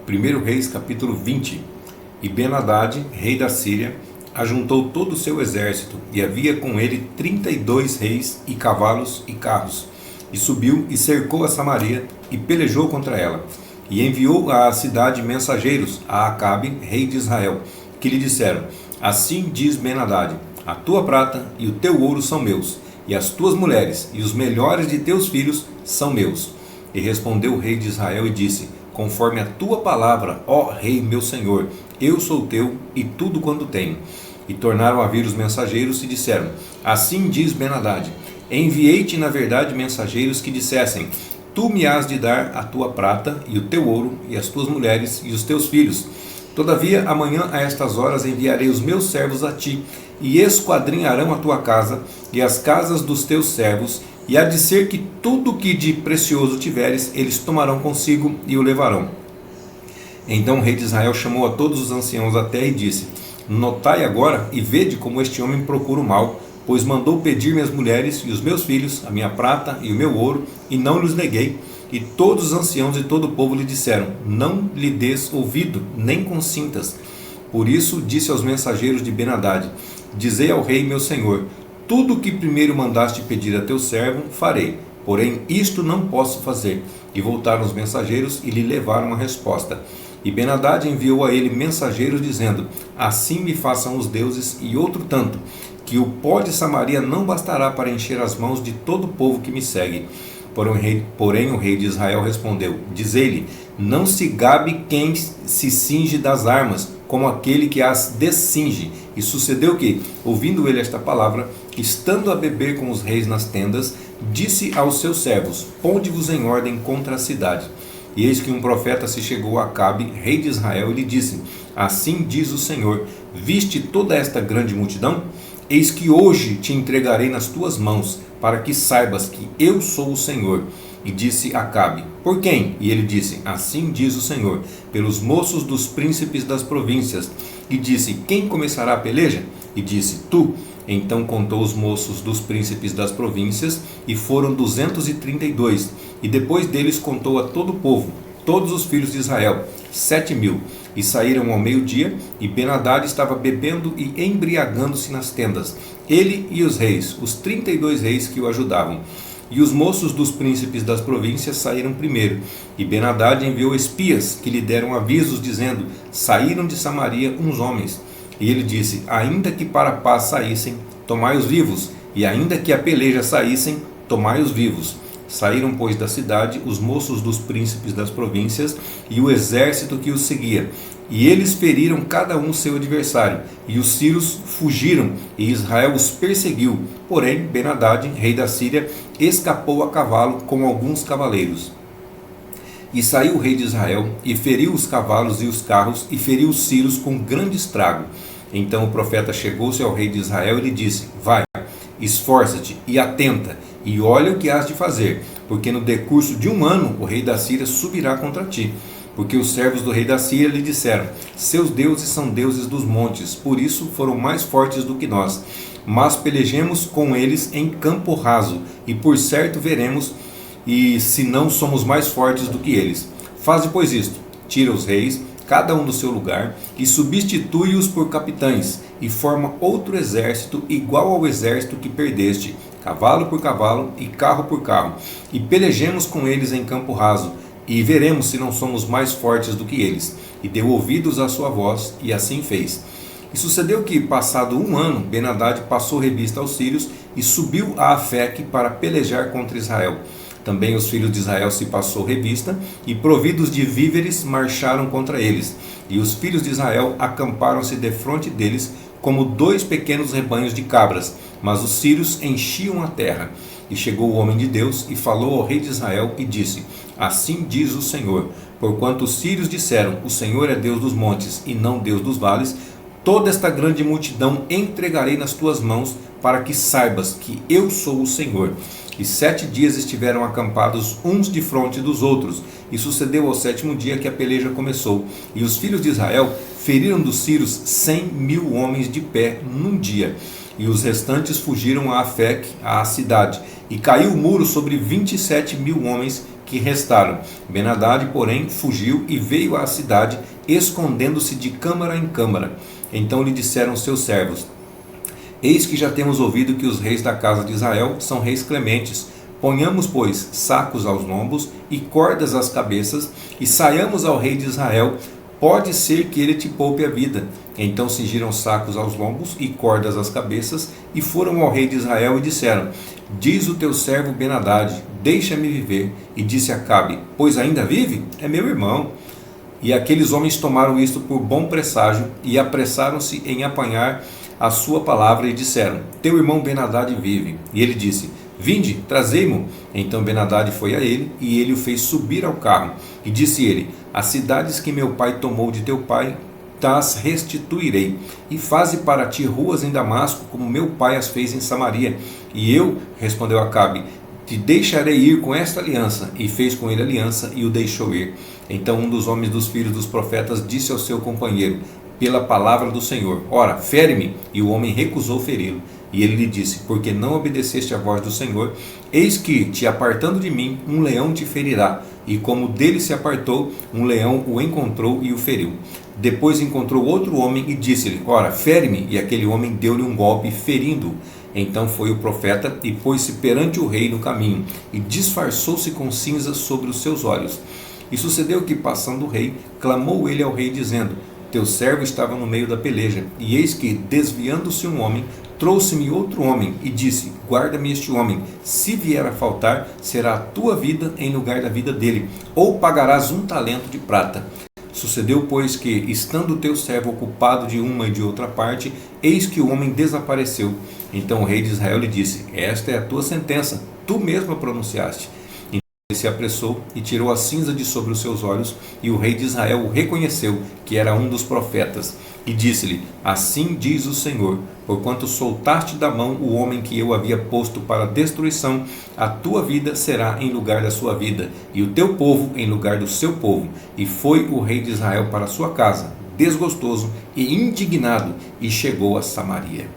1 Reis capítulo 20. E Ben-Hadad, rei da Síria, ajuntou todo o seu exército, e havia com ele 32 reis, e cavalos e carros. E subiu e cercou a Samaria, e pelejou contra ela. E enviou à cidade mensageiros a Acabe, rei de Israel, que lhe disseram: Assim diz Ben-Hadad: a tua prata e o teu ouro são meus, e as tuas mulheres e os melhores de teus filhos são meus. E respondeu o rei de Israel e disse: Conforme a tua palavra, ó rei meu senhor, eu sou teu e tudo quanto tenho. E tornaram a vir os mensageiros e disseram: Assim diz Ben-Hadad: Enviei-te na verdade mensageiros que dissessem: Tu me has de dar a tua prata e o teu ouro e as tuas mulheres e os teus filhos. Todavia amanhã a estas horas enviarei os meus servos a ti, e esquadrinharão a tua casa e as casas dos teus servos, e há de ser que tudo o que de precioso tiveres, eles tomarão consigo e o levarão. Então o rei de Israel chamou a todos os anciãos da terra e disse: Notai agora e vede como este homem procura o mal, pois mandou pedir minhas mulheres e os meus filhos, a minha prata e o meu ouro, e não lhes neguei. E todos os anciãos e todo o povo lhe disseram: Não lhe des ouvido, nem consintas. Por isso disse aos mensageiros de Ben-Hadad: Dizei ao rei meu senhor: Tudo o que primeiro mandaste pedir a teu servo, farei. Porém isto não posso fazer. E voltaram os mensageiros e lhe levaram a resposta. E Ben-Hadad enviou a ele mensageiros dizendo: Assim me façam os deuses e outro tanto, que o pó de Samaria não bastará para encher as mãos de todo o povo que me segue. Porém o rei de Israel respondeu: Dizei-lhe: Não se gabe quem se cinge das armas, como aquele que as descinge. E sucedeu que, ouvindo ele esta palavra, estando a beber com os reis nas tendas, disse aos seus servos: Ponde-vos em ordem contra a cidade. E eis que um profeta se chegou a Acabe, rei de Israel, e lhe disse: Assim diz o Senhor: Viste toda esta grande multidão? Eis que hoje te entregarei nas tuas mãos, para que saibas que eu sou o Senhor. E disse Acabe: Por quem? E ele disse: Assim diz o Senhor: Pelos moços dos príncipes das províncias. E disse: Quem começará a peleja? E disse: Tu. Então contou os moços dos príncipes das províncias, e foram 232. E depois deles contou a todo o povo, todos os filhos de Israel, 7.000. E saíram ao meio-dia, e Ben-Hadad estava bebendo e embriagando-se nas tendas, ele e os reis, os 32 reis que o ajudavam. E os moços dos príncipes das províncias saíram primeiro. E Ben-Hadad enviou espias, que lhe deram avisos, dizendo: Saíram de Samaria uns homens. E ele disse: Ainda que para a paz saíssem, tomai-os vivos, e ainda que a peleja saíssem, tomai-os vivos. Saíram, pois, da cidade os moços dos príncipes das províncias e o exército que os seguia. E eles feriram cada um seu adversário, e os sírios fugiram, e Israel os perseguiu. Porém, Ben-Hadad, rei da Síria, escapou a cavalo com alguns cavaleiros. E saiu o rei de Israel, e feriu os cavalos e os carros, e feriu os sírios com grande estrago. Então o profeta chegou-se ao rei de Israel e lhe disse: Vai, esforça-te e atenta, e olha o que has de fazer, porque no decurso de 1 ano o rei da Síria subirá contra ti. Porque os servos do rei da Síria lhe disseram: Seus deuses são deuses dos montes, por isso foram mais fortes do que nós. Mas pelejemos com eles em campo raso, e por certo veremos, e se não somos mais fortes do que eles. Faze, pois, isto: tira os reis, cada um do seu lugar, e substitui-os por capitães, e forma outro exército igual ao exército que perdeste, cavalo por cavalo e carro por carro, e pelejemos com eles em campo raso, e veremos se não somos mais fortes do que eles. E deu ouvidos à sua voz, e assim fez. E sucedeu que, passado 1 ano, Ben-Hadad passou revista aos sírios, e subiu a Afeque para pelejar contra Israel. Também os filhos de Israel se passou revista, e providos de víveres marcharam contra eles. E os filhos de Israel acamparam-se defronte deles, como 2 pequenos rebanhos de cabras, mas os sírios enchiam a terra. E chegou o homem de Deus, e falou ao rei de Israel, e disse: Assim diz o Senhor: Porquanto os sírios disseram: O Senhor é Deus dos montes, e não Deus dos vales, toda esta grande multidão entregarei nas tuas mãos, para que saibas que eu sou o Senhor. E 7 dias estiveram acampados uns defronte dos outros. E sucedeu ao 7º dia que a peleja começou. E os filhos de Israel feriram dos sírios 100.000 homens de pé num dia. E os restantes fugiram a Afeque, à cidade. e caiu o muro sobre 27.000 homens que restaram. Ben-Hadad, porém, fugiu e veio à cidade, escondendo-se de câmara em câmara. Então lhe disseram seus servos: eis que já temos ouvido que os reis da casa de Israel são reis clementes. Ponhamos, pois, sacos aos lombos e cordas às cabeças, e saiamos ao rei de Israel. Pode ser que ele te poupe a vida. Então cingiram sacos aos lombos e cordas às cabeças, e foram ao rei de Israel e disseram: diz o teu servo Ben-Hadad, deixa-me viver. E disse Acabe: pois ainda vive? É meu irmão. E aqueles homens tomaram isto por bom presságio, e apressaram-se em apanhar a sua palavra, e disseram: teu irmão Ben-Hadad vive. E ele disse: vinde, trazei-mo. Então Ben-Hadad foi a ele, e ele o fez subir ao carro. E disse ele: as cidades que meu pai tomou de teu pai, tas restituirei. E faze para ti ruas em Damasco, como meu pai as fez em Samaria. E eu, respondeu Acabe, te deixarei ir com esta aliança. E fez com ele aliança, e o deixou ir. Então um dos homens dos filhos dos profetas disse ao seu companheiro: pela palavra do Senhor, ora, fere-me. E o homem recusou feri-lo. E ele lhe disse: porque não obedeceste à voz do Senhor, eis que, te apartando de mim, um leão te ferirá. E como dele se apartou, um leão o encontrou e o feriu. Depois encontrou outro homem e disse-lhe: ora, fere-me. E aquele homem deu-lhe um golpe, ferindo-o. Então foi o profeta e pôs-se perante o rei no caminho, e disfarçou-se com cinzas sobre os seus olhos. E sucedeu que, passando o rei, clamou ele ao rei, dizendo: teu servo estava no meio da peleja, e eis que, desviando-se um homem, trouxe-me outro homem, e disse: guarda-me este homem, se vier a faltar, será a tua vida em lugar da vida dele, ou pagarás 1 talento de prata. Sucedeu, pois, que, estando o teu servo ocupado de uma e de outra parte, eis que o homem desapareceu. Então o rei de Israel lhe disse: esta é a tua sentença, tu mesmo a pronunciaste. Então ele se apressou e tirou a cinza de sobre os seus olhos, e o rei de Israel o reconheceu, que era um dos profetas. E disse-lhe: assim diz o Senhor, porquanto soltaste da mão o homem que eu havia posto para destruição, a tua vida será em lugar da sua vida, e o teu povo em lugar do seu povo. E foi o rei de Israel para sua casa, desgostoso e indignado, e chegou a Samaria.